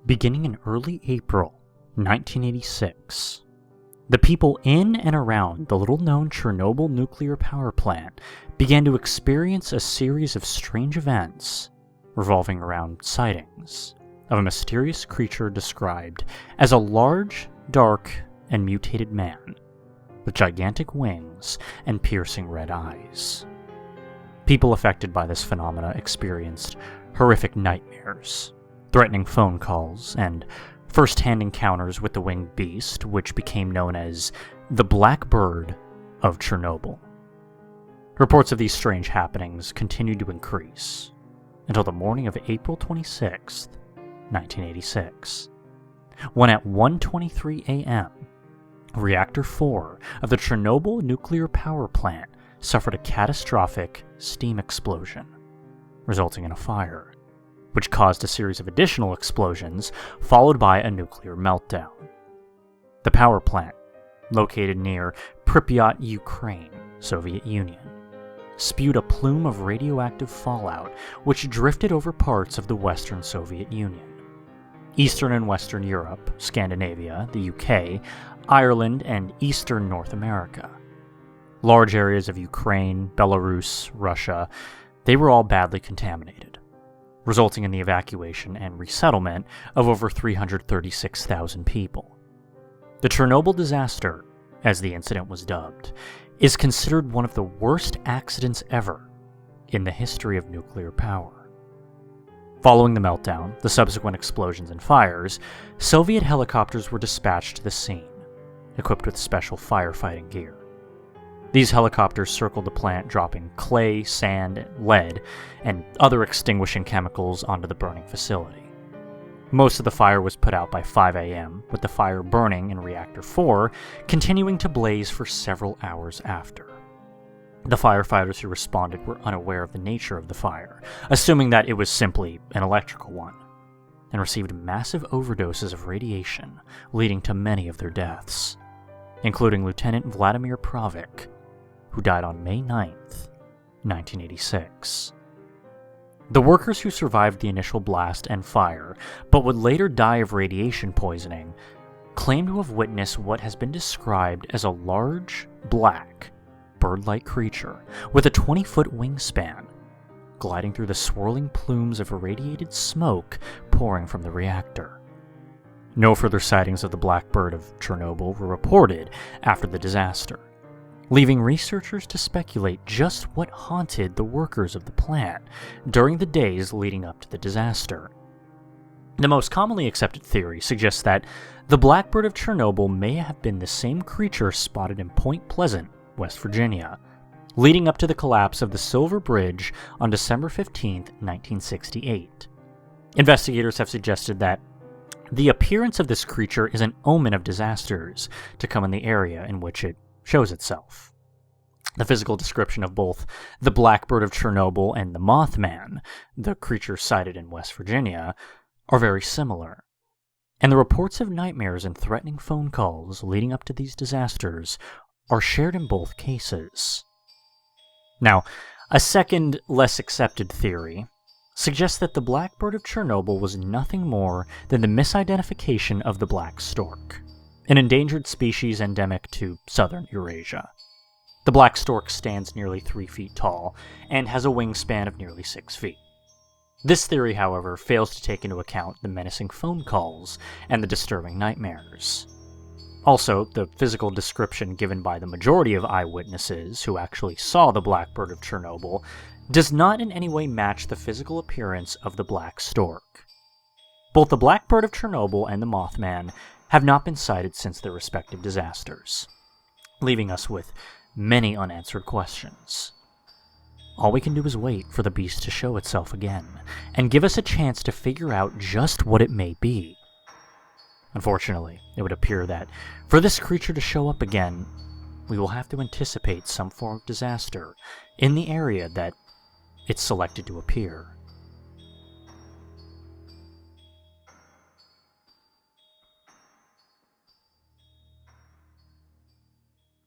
Beginning in early April 1986, the people in and around the little-known Chernobyl nuclear power plant began to experience a series of strange events revolving around sightings of a mysterious creature described as a large, dark, and mutated man with gigantic wings and piercing red eyes. People affected by this phenomena experienced horrific nightmares, threatening phone calls, and first-hand encounters with the winged beast, which became known as the Blackbird of Chernobyl. Reports of these strange happenings continued to increase until the morning of April 26, 1986, when at 1:23 a.m., Reactor 4 of the Chernobyl nuclear power plant suffered a catastrophic steam explosion, resulting in a fire, which caused a series of additional explosions, followed by a nuclear meltdown. The power plant, located near Pripyat, Ukraine, Soviet Union, spewed a plume of radioactive fallout which drifted over parts of the Western Soviet Union, Eastern and Western Europe, Scandinavia, the UK, Ireland, and Eastern North America. Large areas of Ukraine, Belarus, Russia, they were all badly contaminated, resulting in the evacuation and resettlement of over 336,000 people. The Chernobyl disaster, as the incident was dubbed, is considered one of the worst accidents ever in the history of nuclear power. Following the meltdown, the subsequent explosions and fires, Soviet helicopters were dispatched to the scene, equipped with special firefighting gear. These helicopters circled the plant, dropping clay, sand, lead, and other extinguishing chemicals onto the burning facility. Most of the fire was put out by 5 a.m., with the fire burning in Reactor 4 continuing to blaze for several hours after. The firefighters who responded were unaware of the nature of the fire, assuming that it was simply an electrical one, and received massive overdoses of radiation, leading to many of their deaths, including Lieutenant Vladimir Pravik, who died on May 9th, 1986. The workers who survived the initial blast and fire, but would later die of radiation poisoning, claim to have witnessed what has been described as a large, black, bird-like creature with a 20-foot wingspan, gliding through the swirling plumes of irradiated smoke pouring from the reactor. No further sightings of the Blackbird of Chernobyl were reported after the disaster, leaving researchers to speculate just what haunted the workers of the plant during the days leading up to the disaster. The most commonly accepted theory suggests that the Blackbird of Chernobyl may have been the same creature spotted in Point Pleasant, West Virginia, leading up to the collapse of the Silver Bridge on December 15, 1968. Investigators have suggested that the appearance of this creature is an omen of disasters to come in the area in which it shows itself. The physical description of both the Blackbird of Chernobyl and the Mothman, the creature sighted in West Virginia, are very similar, and the reports of nightmares and threatening phone calls leading up to these disasters are shared in both cases. Now, a second, less accepted theory suggests that the Blackbird of Chernobyl was nothing more than the misidentification of the black stork, an endangered species endemic to southern Eurasia. The black stork stands nearly 3 feet tall and has a wingspan of nearly 6 feet. This theory, however, fails to take into account the menacing phone calls and the disturbing nightmares. Also, the physical description given by the majority of eyewitnesses who actually saw the Blackbird of Chernobyl does not in any way match the physical appearance of the black stork. Both the Blackbird of Chernobyl and the Mothman have not been sighted since their respective disasters, leaving us with many unanswered questions. All we can do is wait for the beast to show itself again, and give us a chance to figure out just what it may be. Unfortunately, it would appear that for this creature to show up again, we will have to anticipate some form of disaster in the area that it's selected to appear.